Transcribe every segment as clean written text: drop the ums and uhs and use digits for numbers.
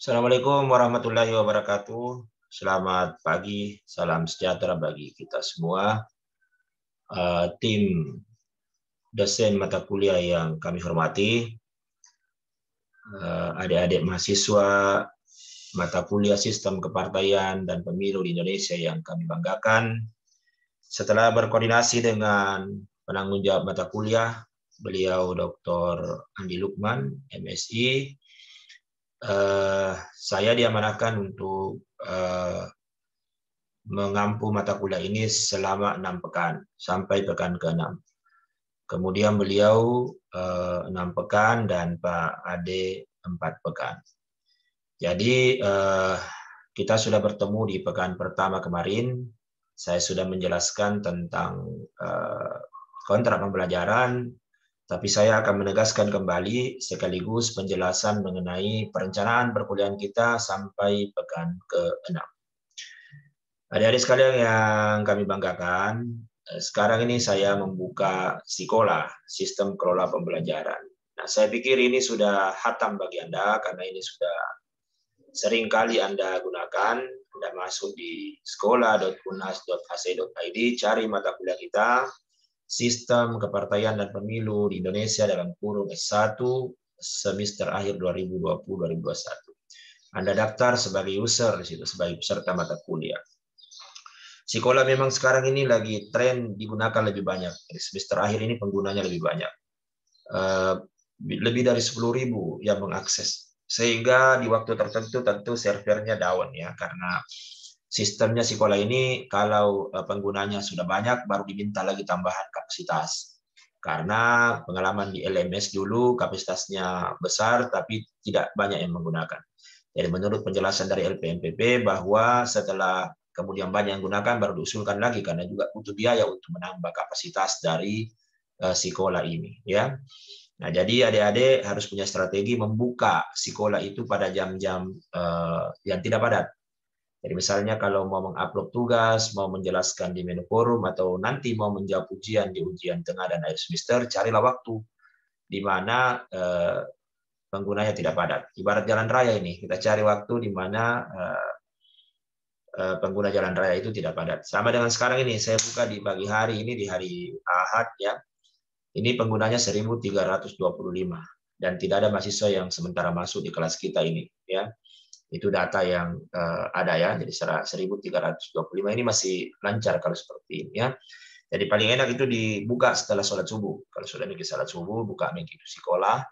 Assalamualaikum warahmatullahi wabarakatuh. Selamat pagi, salam sejahtera bagi kita semua. Tim dosen mata kuliah yang kami hormati, adik-adik mahasiswa mata kuliah Sistem Kepartaian dan Pemilu di Indonesia yang kami banggakan. Setelah berkoordinasi dengan penanggung jawab mata kuliah, beliau Dr. Andi Lukman, MSI, saya diamanahkan untuk mengampu mata kuliah ini selama 6 pekan sampai pekan ke-6. Kemudian beliau 6 pekan dan Pak Ade 4 pekan. Jadi kita sudah bertemu di pekan pertama kemarin. Saya sudah menjelaskan tentang kontrak pembelajaran, tapi saya akan menegaskan kembali sekaligus penjelasan mengenai perencanaan perkuliahan kita sampai pekan ke-6. Adik-adik sekalian yang kami banggakan, sekarang ini saya membuka Sikola, Sistem Kelola Pembelajaran. Nah, saya pikir ini sudah hatam bagi Anda karena ini sudah sering kali Anda gunakan. Anda masuk di sekolah.unas.ac.id, cari mata kuliah kita, Sistem Kepartaian dan Pemilu di Indonesia dalam kurung S1 semester akhir 2020-2021. Anda daftar sebagai user di situ, sebagai peserta mata kuliah. Sikola memang sekarang ini lagi tren digunakan lebih banyak. Di semester akhir ini penggunanya lebih banyak. Lebih dari 10.000 yang mengakses. Sehingga di waktu tertentu tentu servernya down ya, karena sistemnya Sikola ini kalau penggunanya sudah banyak baru diminta lagi tambahan kapasitas. Karena pengalaman di LMS dulu kapasitasnya besar tapi tidak banyak yang menggunakan. Jadi menurut penjelasan dari LPMPP bahwa setelah kemudian banyak yang gunakan baru diusulkan lagi karena juga butuh biaya untuk menambah kapasitas dari Sikola ini ya. Nah, jadi adik-adik harus punya strategi membuka Sikola itu pada jam-jam yang tidak padat. Jadi misalnya kalau mau mengupload tugas, mau menjelaskan di menu forum, atau nanti mau menjawab ujian di ujian tengah dan akhir semester, carilah waktu di mana penggunanya tidak padat. Ibarat jalan raya ini, kita cari waktu di mana pengguna jalan raya itu tidak padat. Sama dengan sekarang ini, saya buka di pagi hari ini, di hari Ahad ya. Ini penggunanya 1.325 dan tidak ada mahasiswa yang sementara masuk di kelas kita ini ya. Itu data yang ada ya, jadi 1.325 ini masih lancar kalau seperti ini ya. Jadi paling enak itu dibuka setelah sholat subuh. Kalau sudah mikir sholat subuh, buka mikir Sikola,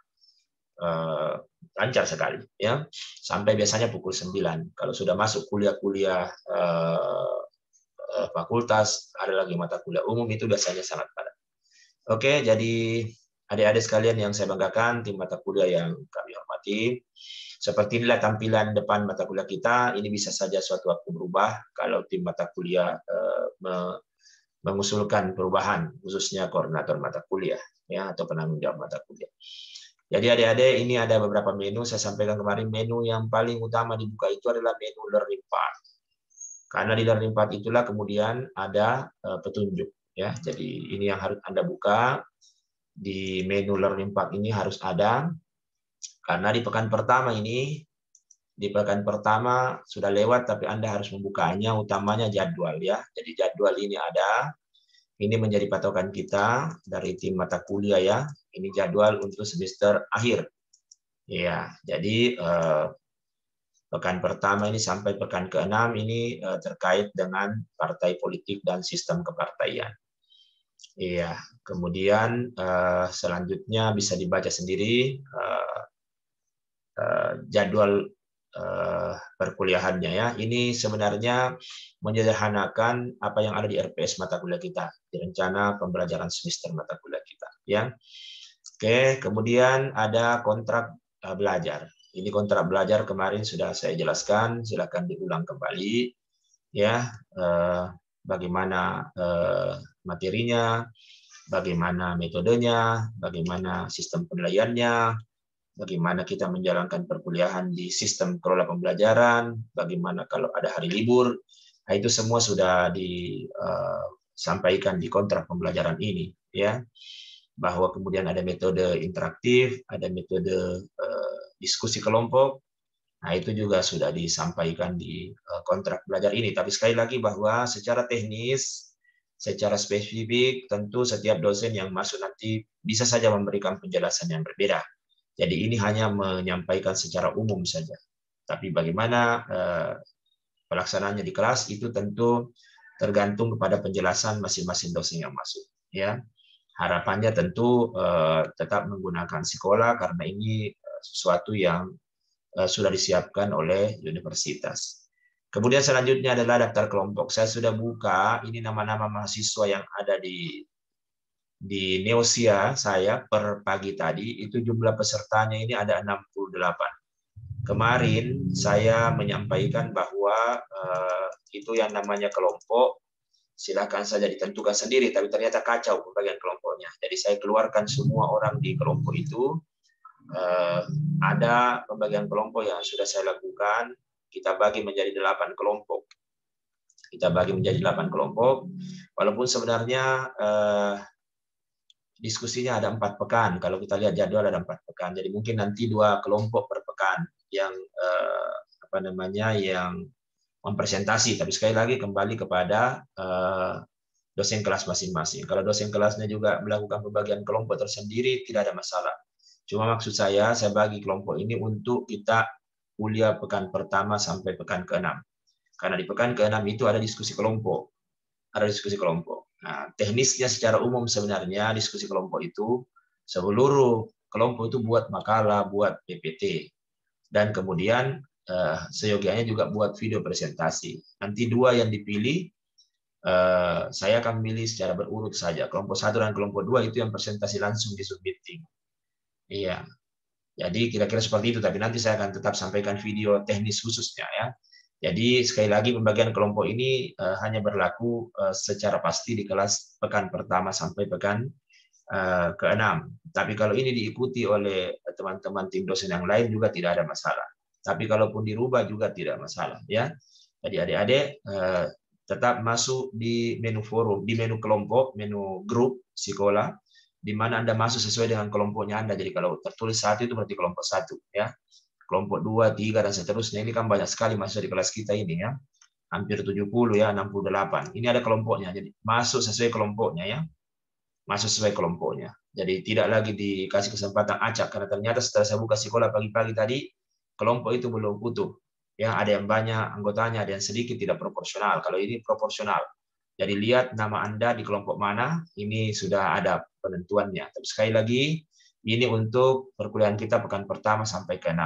lancar sekali ya. Sampai biasanya pukul 9. Kalau sudah masuk kuliah-kuliah fakultas, ada lagi mata kuliah umum itu biasanya sangat padat. Oke, jadi adik-adik sekalian yang saya banggakan, tim mata kuliah yang kami hormati, seperti inilah tampilan depan mata kuliah kita. Ini bisa saja suatu waktu berubah kalau tim mata kuliah mengusulkan perubahan, khususnya koordinator mata kuliah ya atau penanggung jawab mata kuliah. Jadi adik-adik ini ada beberapa menu. Saya sampaikan kemarin menu yang paling utama dibuka itu adalah menu Learning Path. Karena di Learning Path itulah kemudian ada petunjuk ya. Jadi ini yang harus Anda buka di menu Learning Path ini harus ada. Karena di pekan pertama ini, di pekan pertama sudah lewat, tapi Anda harus membukanya, utamanya jadwal ya. Jadi jadwal ini ada, ini menjadi patokan kita dari tim mata kuliah ya. Ini jadwal untuk semester akhir. Ya, jadi pekan pertama ini sampai pekan ke-6 ini terkait dengan partai politik dan sistem kepartaian. Iya, kemudian selanjutnya bisa dibaca sendiri jadwal perkuliahannya ya. Ini sebenarnya menyederhanakan apa yang ada di RPS mata kuliah kita, di rencana pembelajaran semester mata kuliah kita ya. Oke, kemudian ada kontrak belajar. Ini kontrak belajar kemarin sudah saya jelaskan, silakan diulang kembali ya. Bagaimana materinya, bagaimana metodenya, bagaimana sistem penilaiannya, bagaimana kita menjalankan perkuliahan di sistem kelola pembelajaran, bagaimana kalau ada hari libur. Nah, itu semua sudah disampaikan di kontrak pembelajaran ini ya. Bahwa kemudian ada metode interaktif, ada metode diskusi kelompok. Nah, itu juga sudah disampaikan di kontrak belajar ini. Tapi sekali lagi bahwa secara teknis, secara spesifik, tentu setiap dosen yang masuk nanti bisa saja memberikan penjelasan yang berbeda. Jadi ini hanya menyampaikan secara umum saja. Tapi bagaimana pelaksanaannya di kelas itu tentu tergantung kepada penjelasan masing-masing dosen yang masuk. Ya, harapannya tentu tetap menggunakan sekolah karena ini sesuatu yang sudah disiapkan oleh universitas. Kemudian selanjutnya adalah daftar kelompok. Saya sudah buka ini nama-nama mahasiswa yang ada di Neosia saya per pagi tadi. Itu jumlah pesertanya ini ada 68. Kemarin saya menyampaikan bahwa itu yang namanya kelompok silakan saja ditentukan sendiri, tapi ternyata kacau pembagian kelompoknya. Jadi saya keluarkan semua orang di kelompok itu. Ada pembagian kelompok yang sudah saya lakukan. Kita bagi menjadi 8 kelompok. Walaupun sebenarnya diskusinya ada 4 pekan. Kalau kita lihat jadwal ada 4 pekan. Jadi mungkin nanti 2 kelompok per pekan yang yang mempresentasi. Tapi sekali lagi kembali kepada dosen kelas masing-masing. Kalau dosen kelasnya juga melakukan pembagian kelompok tersendiri, tidak ada masalah. Cuma maksud saya bagi kelompok ini untuk kita kuliah pekan pertama sampai pekan ke-6. Karena di pekan ke-6 itu ada diskusi kelompok. Nah, teknisnya secara umum sebenarnya diskusi kelompok itu seluruh kelompok itu buat makalah, buat PPT. Dan kemudian seyogianya juga buat video presentasi. Nanti 2 yang dipilih, saya akan memilih secara berurut saja. Kelompok 1 dan kelompok 2 itu yang presentasi langsung di Zoom meeting. Iya, jadi kira-kira seperti itu. Tapi nanti saya akan tetap sampaikan video teknis khususnya ya. Jadi sekali lagi pembagian kelompok ini hanya berlaku secara pasti di kelas pekan pertama sampai pekan ke-6. Tapi kalau ini diikuti oleh teman-teman tim dosen yang lain juga tidak ada masalah. Tapi kalaupun dirubah juga tidak masalah ya. Jadi adik-adik tetap masuk di menu forum, di menu kelompok, menu grup sekolah, di mana Anda masuk sesuai dengan kelompoknya Anda. Jadi kalau tertulis 1 itu berarti kelompok 1 ya. Kelompok 2, 3 dan seterusnya. Ini kan banyak sekali mahasiswa di kelas kita ini ya. Hampir 70 ya, 68. Ini ada kelompoknya. Jadi masuk sesuai kelompoknya ya. Masuk sesuai kelompoknya. Jadi tidak lagi dikasih kesempatan acak karena ternyata setelah saya buka sekolah pagi-pagi tadi, kelompok itu belum utuh. Ya, ada yang banyak anggotanya, ada yang sedikit, tidak proporsional. Kalau ini proporsional. Jadi lihat nama Anda di kelompok mana, ini sudah ada penentuannya. Tapi sekali lagi, ini untuk perkuliahan kita pekan pertama sampai ke-6.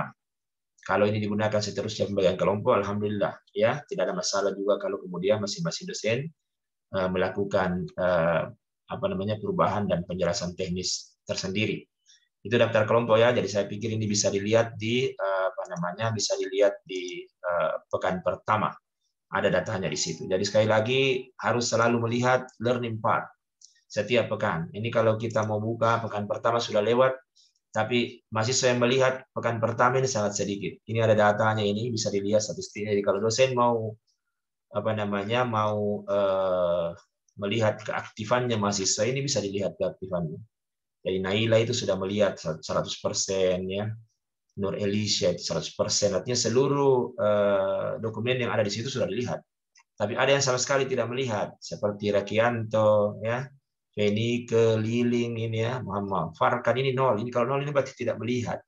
Kalau ini digunakan seterusnya pembagian kelompok, alhamdulillah ya, tidak ada masalah juga kalau kemudian masing-masing dosen melakukan perubahan dan penjelasan teknis tersendiri. Itu daftar kelompok ya. Jadi saya pikir ini bisa dilihat di pekan pertama. Ada datanya di situ. Jadi sekali lagi harus selalu melihat learning path setiap pekan. Ini kalau kita mau buka pekan pertama sudah lewat, tapi mahasiswa yang melihat pekan pertama ini sangat sedikit. Ini ada datanya, ini bisa dilihat statistiknya. Jadi kalau dosen mau melihat keaktifannya mahasiswa, ini bisa dilihat keaktifannya. Jadi Naila itu sudah melihat 100% ya. Nur Elisha itu 100%. Artinya seluruh dokumen yang ada di situ sudah dilihat. Tapi ada yang sama sekali tidak melihat, seperti Rakianto ya. Feni Keliling ini ya, Muhammad Farkan ini 0. Ini kalau 0 ini berarti tidak melihat.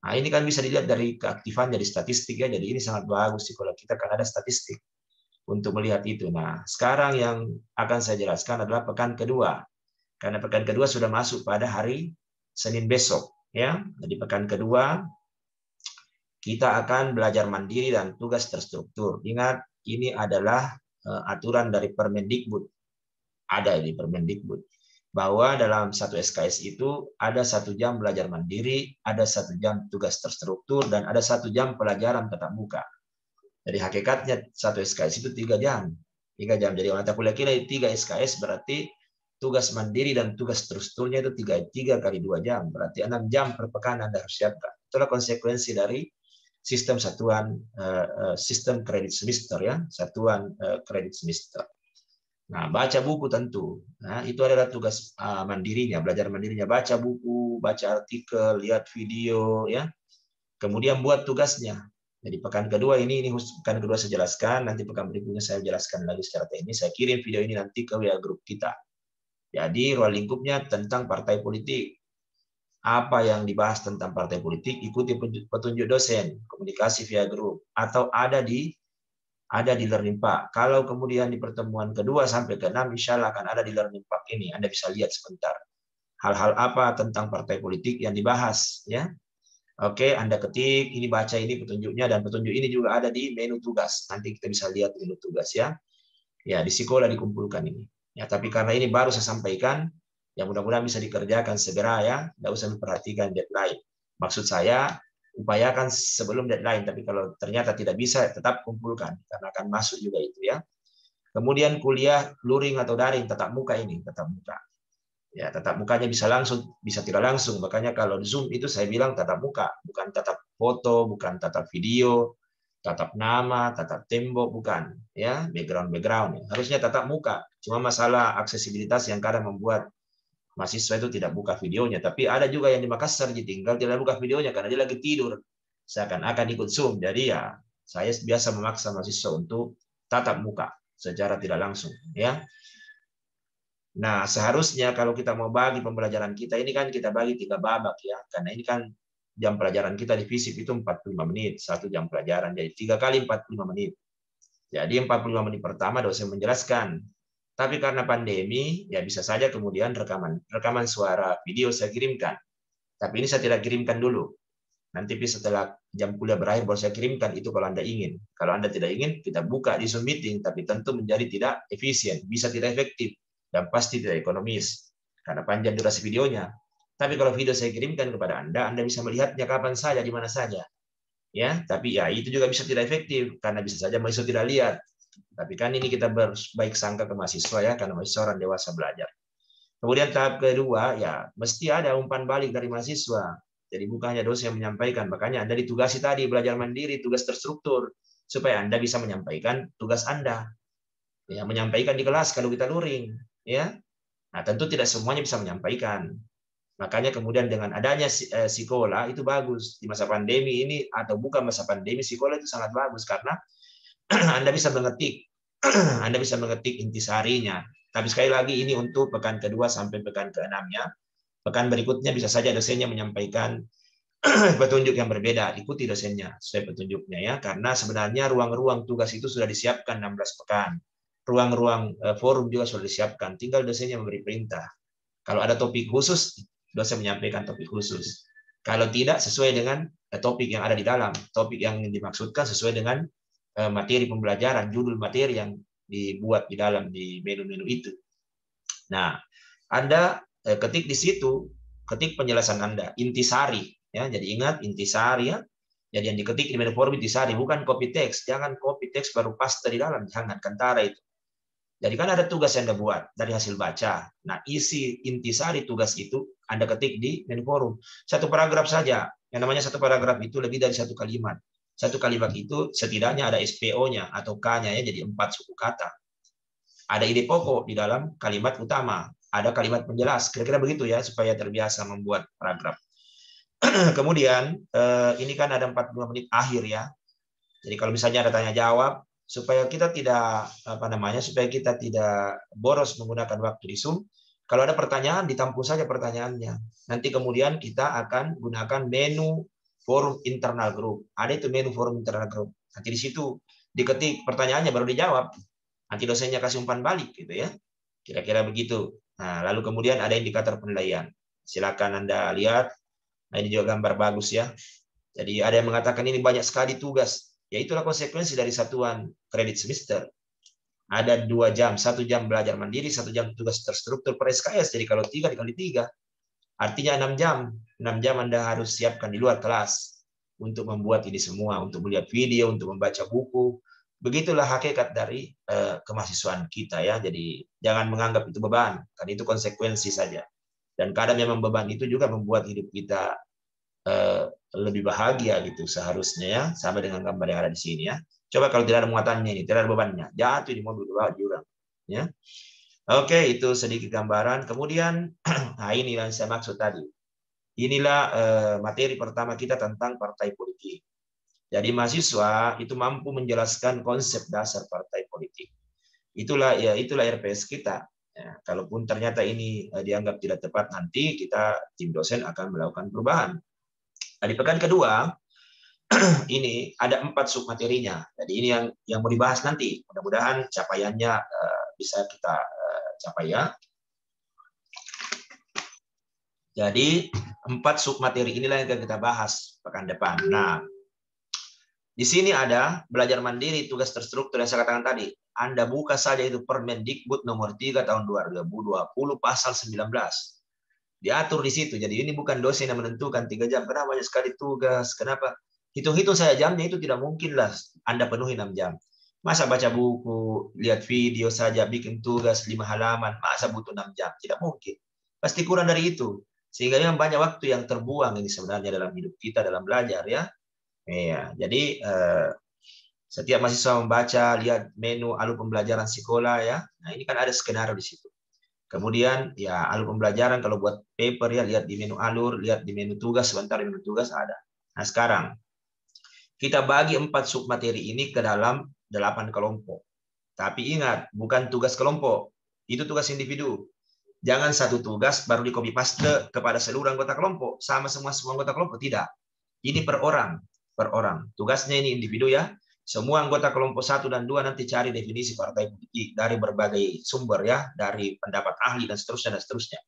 Nah, ini kan bisa dilihat dari keaktifan dari statistik ya. Jadi ini sangat bagus sih kalau kita kan ada statistik untuk melihat itu. Nah, sekarang yang akan saya jelaskan adalah pekan kedua. Karena pekan kedua sudah masuk pada hari Senin besok ya. Jadi pekan kedua kita akan belajar mandiri dan tugas terstruktur. Ingat, ini adalah aturan dari Permendikbud. Ada di Permendikbud bahwa dalam satu SKS itu ada 1 jam belajar mandiri, ada 1 jam tugas terstruktur, dan ada 1 jam pelajaran tatap muka. Jadi hakikatnya satu SKS itu 3 jam. 3 jam. Jadi mata kuliah kita 3 SKS berarti tugas mandiri dan tugas terstrukturnya itu 3 kali 2 jam. Berarti 6 jam per pekan Anda harus siapkan. Itulah konsekuensi dari sistem sistem kredit semester ya, satuan kredit semester. Nah, baca buku tentu. Nah, itu adalah tugas mandirinya, belajar mandirinya. Baca buku, baca artikel, lihat video ya. Kemudian buat tugasnya. Jadi pekan kedua ini pekan kedua saya jelaskan, nanti pekan berikutnya saya jelaskan lagi secara teknis. Saya kirim video ini nanti ke WA grup kita. Jadi ruang lingkupnya tentang partai politik. Apa yang dibahas tentang partai politik, ikuti petunjuk dosen, komunikasi via grup, atau ada di Learning Park. Kalau kemudian di pertemuan kedua sampai ke-6, insya Allah akan ada di Learning Park ini. Anda bisa lihat sebentar. Hal-hal apa tentang partai politik yang dibahas, ya. Oke, Anda ketik, ini baca ini petunjuknya, dan petunjuk ini juga ada di menu tugas. Nanti kita bisa lihat menu tugas, ya. Ya, di sekolah dikumpulkan ini. Ya, tapi karena ini baru saya sampaikan, ya mudah-mudahan bisa dikerjakan segera, ya. Tidak usah memperhatikan deadline. Maksud saya, upayakan sebelum deadline, tapi kalau ternyata tidak bisa, tetap kumpulkan, karena akan masuk juga itu, ya. Kemudian kuliah luring atau daring, tatap muka ini, tatap muka. Ya, tatap mukanya bisa langsung, bisa tidak langsung. Makanya kalau di Zoom itu saya bilang tatap muka, bukan tatap foto, bukan tatap video, tatap nama, tatap tembok, bukan. Ya, background. Harusnya tatap muka. Cuma masalah aksesibilitas yang kadang membuat mahasiswa itu tidak buka videonya. Tapi ada juga yang di Makassar ditinggal tidak buka videonya karena dia lagi tidur. Seakan-akan ikut Zoom. Jadi ya, saya biasa memaksa mahasiswa untuk tatap muka secara tidak langsung. Ya. Nah, seharusnya kalau kita mau bagi pembelajaran kita, ini kan kita bagi 3 babak, ya. Karena ini kan jam pelajaran kita di FISIP itu 45 menit, 1 jam pelajaran. Jadi 3 kali 45 menit. Jadi 45 menit pertama dosen menjelaskan. Tapi karena pandemi, ya bisa saja kemudian rekaman suara video saya kirimkan. Tapi ini saya tidak kirimkan dulu. Nanti setelah jam kuliah berakhir baru saya kirimkan, itu kalau Anda ingin. Kalau Anda tidak ingin, kita buka di Zoom meeting, tapi tentu menjadi tidak efisien, bisa tidak efektif, dan pasti tidak ekonomis karena panjang durasi videonya. Tapi kalau video saya kirimkan kepada Anda bisa melihatnya kapan saja, di mana saja. Ya, tapi ya itu juga bisa tidak efektif karena bisa saja mahasiswa tidak lihat. Tapi kan ini kita berbaik sangka ke mahasiswa, ya, karena mahasiswa orang dewasa belajar. Kemudian tahap kedua, ya mesti ada umpan balik dari mahasiswa. Jadi bukan hanya dosen yang menyampaikan, makanya Anda ditugasi tadi belajar mandiri, tugas terstruktur, supaya Anda bisa menyampaikan tugas Anda. Ya, menyampaikan di kelas kalau kita luring, ya. Nah, tentu tidak semuanya bisa menyampaikan. Makanya kemudian dengan adanya sekolah itu bagus di masa pandemi ini, atau bukan masa pandemi, sekolah itu sangat bagus karena Anda bisa mengetik Anda bisa mengetik intisarinya. Tapi sekali lagi ini untuk pekan kedua sampai pekan ke-6-nya. Pekan berikutnya bisa saja dosennya menyampaikan petunjuk yang berbeda, ikuti dosennya sesuai petunjuknya, ya. Karena sebenarnya ruang-ruang tugas itu sudah disiapkan 16 pekan. Ruang-ruang forum juga sudah disiapkan, tinggal dosennya memberi perintah. Kalau ada topik khusus, dosen menyampaikan topik khusus. Kalau tidak sesuai dengan topik yang ada di dalam, topik yang dimaksudkan sesuai dengan materi pembelajaran, judul materi yang dibuat di dalam di menu-menu itu. Nah, Anda ketik di situ, ketik penjelasan Anda, intisari, ya. Jadi ingat intisari, ya. Jadi yang diketik di menu forum intisari, bukan copy text. Jangan copy text baru paste di dalam, jangan, kantara itu. Jadi kan ada tugas yang Anda buat dari hasil baca. Nah, isi intisari tugas itu Anda ketik di menu forum. 1 paragraf saja. Yang namanya 1 paragraf itu lebih dari 1 kalimat. 1 kalimat itu setidaknya ada SPO-nya atau K-nya, ya, jadi 4 suku kata. Ada ide pokok di dalam kalimat utama. Ada kalimat penjelas. Kira-kira begitu, ya, supaya terbiasa membuat paragraf. Kemudian, ini kan ada 45 menit akhir, ya. Jadi kalau misalnya ada tanya jawab, supaya kita tidak supaya kita tidak boros menggunakan waktu di Zoom, kalau ada pertanyaan ditampung saja pertanyaannya. Nanti kemudian kita akan gunakan menu forum internal group. Ada itu menu forum internal group. Nanti di situ diketik pertanyaannya baru dijawab. Nanti dosennya kasih umpan balik, gitu, ya. Kira-kira begitu. Nah, lalu kemudian ada indikator penilaian. Silakan Anda lihat. Nah, ini juga gambar bagus, ya. Jadi ada yang mengatakan ini banyak sekali tugas. Ya, itulah konsekuensi dari satuan kredit semester. Ada 2 jam, 1 jam belajar mandiri, 1 jam tugas terstruktur per SKS. Jadi kalau 3 dikali 3, artinya 6 jam. 6 jam Anda harus siapkan di luar kelas untuk membuat ini semua, untuk melihat video, untuk membaca buku. Begitulah hakikat dari kemahasiswaan kita, ya. Jadi jangan menganggap itu beban, karena itu konsekuensi saja. Dan kadang memang beban itu juga membuat hidup kita lebih bahagia, gitu, seharusnya, ya, sama dengan gambar yang ada di sini, ya. Coba kalau tidak ada muatannya ini, tidak ada bebannya, jatuh di mobil jurang, ya. Oke, itu sedikit gambaran. Kemudian nah, ini yang saya maksud tadi. inilah materi pertama kita tentang partai politik. Jadi mahasiswa itu mampu menjelaskan konsep dasar partai politik. Itulah RPS kita. Ya, kalaupun ternyata ini dianggap tidak tepat, nanti kita tim dosen akan melakukan perubahan. Nah, di pekan kedua ini ada 4 submaterinya. Jadi ini yang mau dibahas nanti. Mudah-mudahan capaiannya bisa kita capai ya. Jadi 4 submateri inilah yang akan kita bahas pekan depan. Nah, di sini ada belajar mandiri, tugas terstruktur yang saya katakan tadi. Anda buka saja itu Permendikbud nomor 3 tahun 2020 pasal 19. Diatur di situ. Jadi ini bukan dosen yang menentukan 3 jam. Kenapa banyak sekali tugas? Kenapa? Hitung-hitung saya jamnya itu tidak mungkinlah Anda penuhi 6 jam. Masa baca buku, lihat video saja, bikin tugas 5 halaman, masa butuh 6 jam? Tidak mungkin. Pasti kurang dari itu. Sehingga memang banyak waktu yang terbuang ini sebenarnya dalam hidup kita, dalam belajar ya. Iya, jadi setiap mahasiswa membaca, lihat menu alur pembelajaran sekolah ya. Nah, ini kan ada skenario di situ. Kemudian ya alur pembelajaran kalau buat paper ya lihat di menu alur, lihat di menu tugas, sebentar di menu tugas ada. Nah, sekarang kita bagi 4 submateri ini ke dalam 8 kelompok. Tapi ingat, bukan tugas kelompok. Itu tugas individu. Jangan satu tugas baru di copy paste kepada seluruh anggota kelompok. Sama semua anggota kelompok. Tidak. Ini per orang. Per orang. Tugasnya ini individu ya. Semua anggota kelompok 1 dan 2 nanti cari definisi partai politik dari berbagai sumber ya. Dari pendapat ahli dan seterusnya dan seterusnya.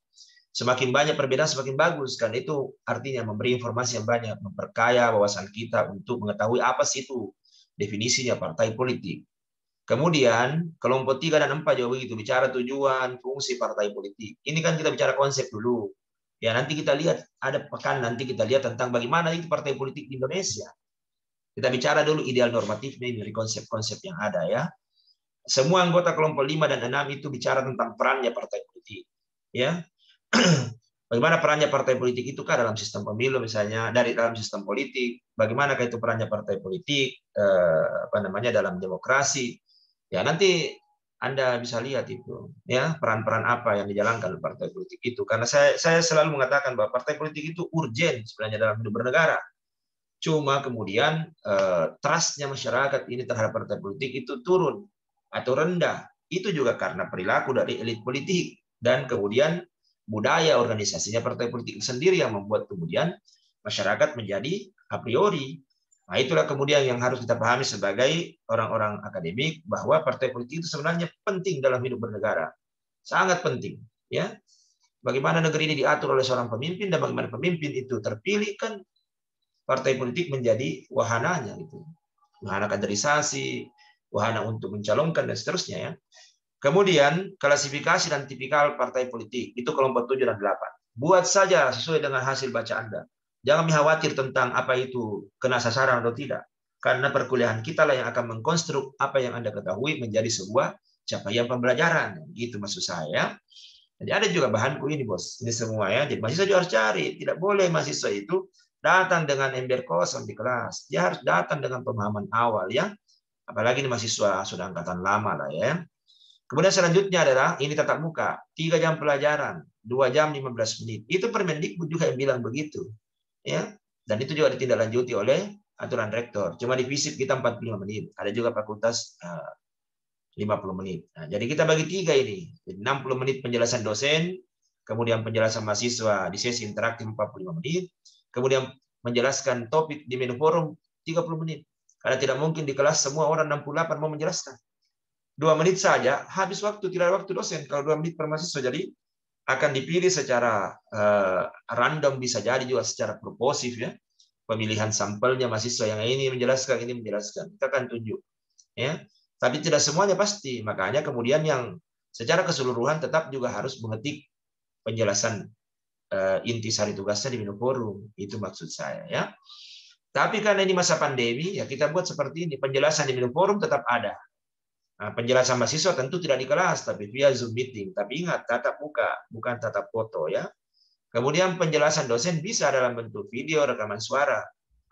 Semakin banyak perbedaan semakin bagus. Kan itu artinya memberi informasi yang banyak. Memperkaya wawasan kita untuk mengetahui apa sih itu definisinya partai politik. Kemudian kelompok 3 dan 4 juga begitu, bicara tujuan, fungsi partai politik. Ini kan kita bicara konsep dulu. Ya nanti kita lihat, ada pekan nanti kita lihat tentang bagaimana itu partai politik di Indonesia. Kita bicara dulu ideal normatifnya dari konsep-konsep yang ada ya. Semua anggota kelompok 5 dan 6 itu bicara tentang perannya partai politik. Ya. Bagaimana perannya partai politik itu kan dalam sistem pemilu misalnya, dari dalam sistem politik, bagaimana itu perannya partai politik dalam demokrasi. Ya nanti Anda bisa lihat itu ya peran-peran apa yang dijalankan oleh partai politik itu, karena saya selalu mengatakan bahwa partai politik itu urgen sebenarnya dalam hidup bernegara. Cuma kemudian trustnya masyarakat ini terhadap partai politik itu turun atau rendah. Itu juga karena perilaku dari elit politik dan kemudian budaya organisasinya partai politik sendiri yang membuat kemudian masyarakat menjadi a priori. Nah, itulah kemudian yang harus kita pahami sebagai orang-orang akademik bahwa partai politik itu sebenarnya penting dalam hidup bernegara. Sangat penting, ya. Bagaimana negeri ini diatur oleh seorang pemimpin dan bagaimana pemimpin itu terpilih kan partai politik menjadi wahananya gitu. Wahana kaderisasi, wahana untuk mencalonkan dan seterusnya ya. Kemudian klasifikasi dan tipikal partai politik itu kelompok 7 dan 8. Buat saja sesuai dengan hasil baca Anda. Jangan khawatir tentang apa itu kena sasaran atau tidak. Karena perkuliahan kita lah yang akan mengkonstruk apa yang Anda ketahui menjadi sebuah capaian pembelajaran. Gitu maksud saya. Jadi ada juga bahanku ini bos. Ini semua ya. Jadi mahasiswa juga harus cari. Tidak boleh mahasiswa itu datang dengan ember kosong di kelas. Dia harus datang dengan pemahaman awal ya. Apalagi ini mahasiswa sudah angkatan lama lah ya. Kemudian selanjutnya adalah ini tatap muka. 3 jam pelajaran. 2 jam 15 menit. Itu Permendikbud juga yang bilang begitu. Ya, dan itu juga ditindaklanjuti oleh aturan rektor. Cuma di FISIP kita 45 menit. Ada juga fakultas 50 menit. Nah, jadi kita bagi 3 ini. Jadi 60 menit penjelasan dosen, kemudian penjelasan mahasiswa di sesi interaktif 45 menit, kemudian menjelaskan topik di menu forum 30 menit. Karena tidak mungkin di kelas semua orang 68 mau menjelaskan. 2 menit saja habis waktu, tidak ada waktu dosen. Kalau 2 menit per mahasiswa, jadi akan dipilih secara random, bisa jadi juga secara proposif ya. Pemilihan sampelnya mahasiswa yang ini menjelaskan, ini menjelaskan. Kita akan tunjuk. Ya. Tapi tidak semuanya pasti. Makanya kemudian yang secara keseluruhan tetap juga harus mengetik penjelasan intisari tugasnya di menu forum. Itu maksud saya ya. Tapi karena ini masa pandemi, ya kita buat seperti ini. Penjelasan di menu forum tetap ada. Nah, penjelasan mahasiswa tentu tidak di kelas, tapi via Zoom meeting. Tapi ingat, tatap muka, bukan tatap foto ya. Kemudian penjelasan dosen bisa dalam bentuk video, rekaman suara.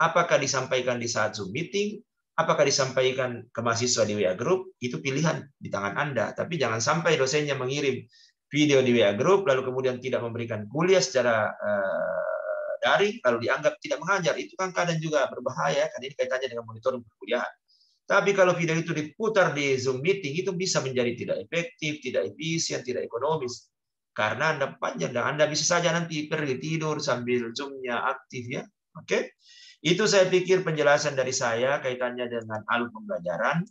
Apakah disampaikan di saat Zoom meeting, apakah disampaikan ke mahasiswa di WA Group, itu pilihan di tangan Anda. Tapi jangan sampai dosennya mengirim video di WA Group, lalu kemudian tidak memberikan kuliah secara daring lalu dianggap tidak mengajar. Itu kan kadang juga berbahaya, karena ini kaitannya dengan monitoring perkuliahan. Tapi kalau video itu diputar di Zoom meeting, itu bisa menjadi tidak efektif, tidak efisien, tidak ekonomis. Karena Anda panjang, dan Anda bisa saja nanti pergi tidur sambil Zoom-nya aktif ya. Oke? Itu saya pikir penjelasan dari saya kaitannya dengan alur pembelajaran.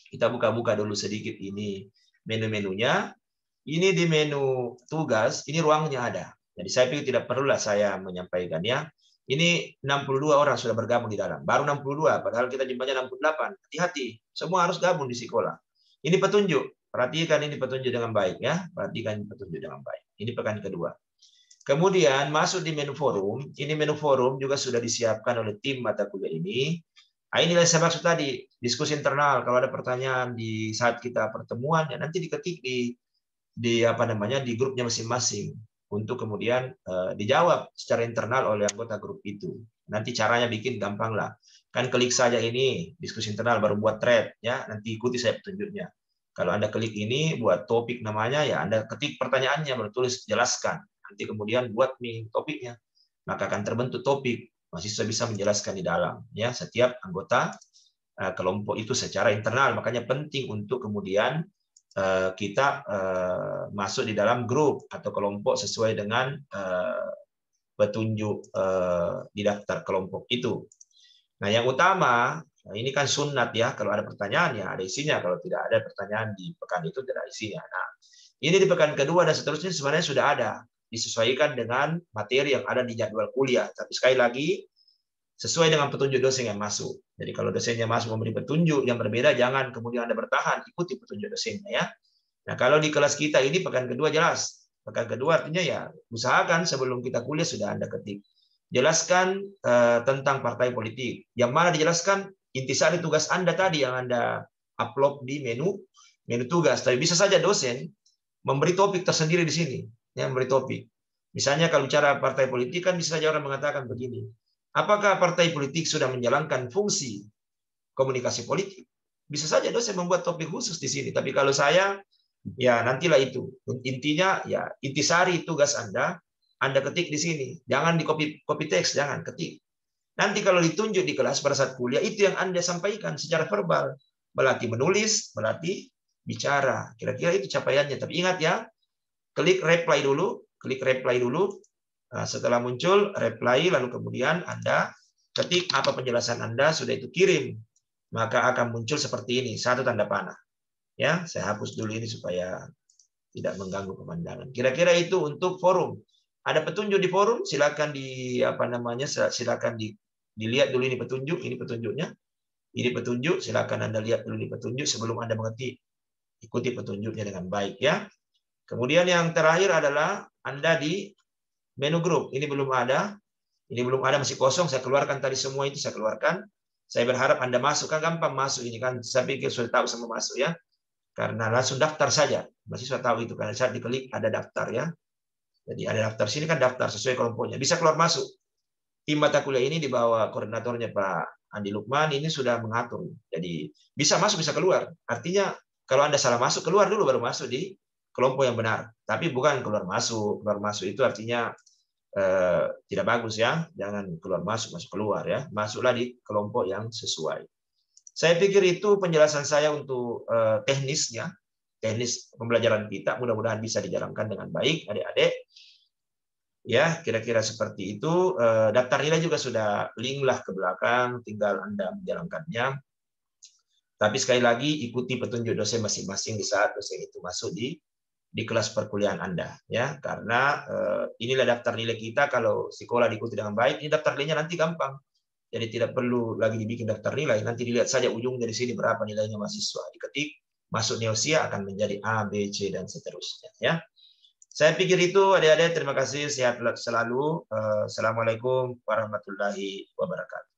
Kita buka-buka dulu sedikit ini menu-menunya. Ini di menu tugas, ini ruangnya ada. Jadi saya pikir tidak perlulah saya menyampaikannya. Ini 62 orang sudah bergabung di dalam. Baru 62, padahal kita jumlahnya 68. Hati-hati, semua harus gabung di sekolah. Ini petunjuk. Perhatikan ini petunjuk dengan baik ya. Perhatikan petunjuk dengan baik. Ini pekan kedua. Kemudian masuk di menu forum. Ini menu forum juga sudah disiapkan oleh tim mata kuliah ini. Nah, inilah saya maksud tadi, diskusi internal. Kalau ada pertanyaan di saat kita pertemuan, ya nanti diketik di apa namanya di grupnya masing-masing untuk kemudian dijawab secara internal oleh anggota grup itu. Nanti caranya bikin gampang lah. Kan klik saja ini diskusi internal baru buat thread ya. Nanti ikuti saya petunjuknya. Kalau Anda klik ini buat topik namanya ya Anda ketik pertanyaannya baru tulis jelaskan. Nanti kemudian buat nih topiknya. Maka akan terbentuk topik. Mahasiswa bisa menjelaskan di dalam ya setiap anggota kelompok itu secara internal. Makanya penting untuk kemudian kita masuk di dalam grup atau kelompok sesuai dengan petunjuk di daftar kelompok itu. Nah, yang utama, ini kan sunat ya, kalau ada pertanyaan ya ada isinya, kalau tidak ada pertanyaan di pekan itu tidak ada isinya. Nah, ini di pekan kedua dan seterusnya sebenarnya sudah ada, disesuaikan dengan materi yang ada di jadwal kuliah. Tapi sekali lagi, sesuai dengan petunjuk dosen yang masuk. Jadi kalau dosennya masuk memberi petunjuk yang berbeda, jangan kemudian Anda bertahan, ikuti petunjuk dosennya ya. Nah, kalau di kelas kita ini pekan kedua jelas. Pekan kedua artinya ya usahakan sebelum kita kuliah sudah Anda ketik. Jelaskan tentang partai politik. Yang mana dijelaskan intisari tugas Anda tadi yang Anda upload di menu tugas. Tapi bisa saja dosen memberi topik tersendiri di sini, ya, memberi topik. Misalnya kalau bicara partai politik kan bisa saja orang mengatakan begini. Apakah partai politik sudah menjalankan fungsi komunikasi politik? Bisa saja dosen membuat topik khusus di sini. Tapi kalau saya, ya nantilah itu. Intinya, ya intisari tugas Anda ketik di sini. Jangan di copy text, jangan ketik. Nanti kalau ditunjuk di kelas pada saat kuliah, itu yang Anda sampaikan secara verbal. Melatih menulis, melatih bicara. Kira-kira itu capaiannya. Tapi ingat ya, klik reply dulu. Nah, setelah muncul reply, lalu kemudian Anda ketik apa penjelasan Anda, sudah itu kirim. Maka akan muncul seperti ini, satu tanda panah. Ya, saya hapus dulu ini supaya tidak mengganggu pemandangan. Kira-kira itu untuk forum. Ada petunjuk di forum, silakan silakan dilihat dulu ini petunjuknya. Ini petunjuk, silakan Anda lihat dulu ini petunjuk sebelum Anda mengetik. Ikuti petunjuknya dengan baik ya. Kemudian yang terakhir adalah Anda di menu grup. Ini belum ada, masih kosong. Saya keluarkan tadi semua itu, saya keluarkan. Saya berharap Anda masuk, kan gampang masuk ini kan. Saya pikir sudah tahu semua masuk ya. Karena langsung daftar saja. Mahasiswa tahu itu karena saat diklik ada daftar ya. Jadi ada daftar sini kan daftar sesuai kelompoknya. Bisa keluar masuk. Tim mata kuliah ini di bawah koordinatornya Pak Andi Lukman ini sudah mengatur. Jadi bisa masuk bisa keluar. Artinya kalau Anda salah masuk keluar dulu baru masuk di kelompok yang benar. Tapi bukan keluar masuk. Keluar masuk itu artinya tidak bagus ya. Jangan keluar masuk keluar ya. Masuklah di kelompok yang sesuai. Saya pikir itu penjelasan saya untuk teknisnya, teknis pembelajaran kita. Mudah-mudahan bisa dijalankan dengan baik, adik-adik. Ya, kira-kira seperti itu. Daftar nilai juga sudah link lah ke belakang, tinggal Anda menjalankannya. Tapi sekali lagi ikuti petunjuk dosen masing-masing di saat dosen itu masuk di kelas perkuliahan Anda, ya. Karena inilah daftar nilai kita. Kalau sekolah diikuti dengan baik, ini daftar nilainya nanti gampang. Jadi tidak perlu lagi dibikin daftar nilai. Nanti dilihat saja ujung dari sini berapa nilainya mahasiswa. Diketik, masuk Neosia akan menjadi A, B, C, dan seterusnya. Ya, saya pikir itu adik-adik. Terima kasih. Sehat selalu. Assalamualaikum warahmatullahi wabarakatuh.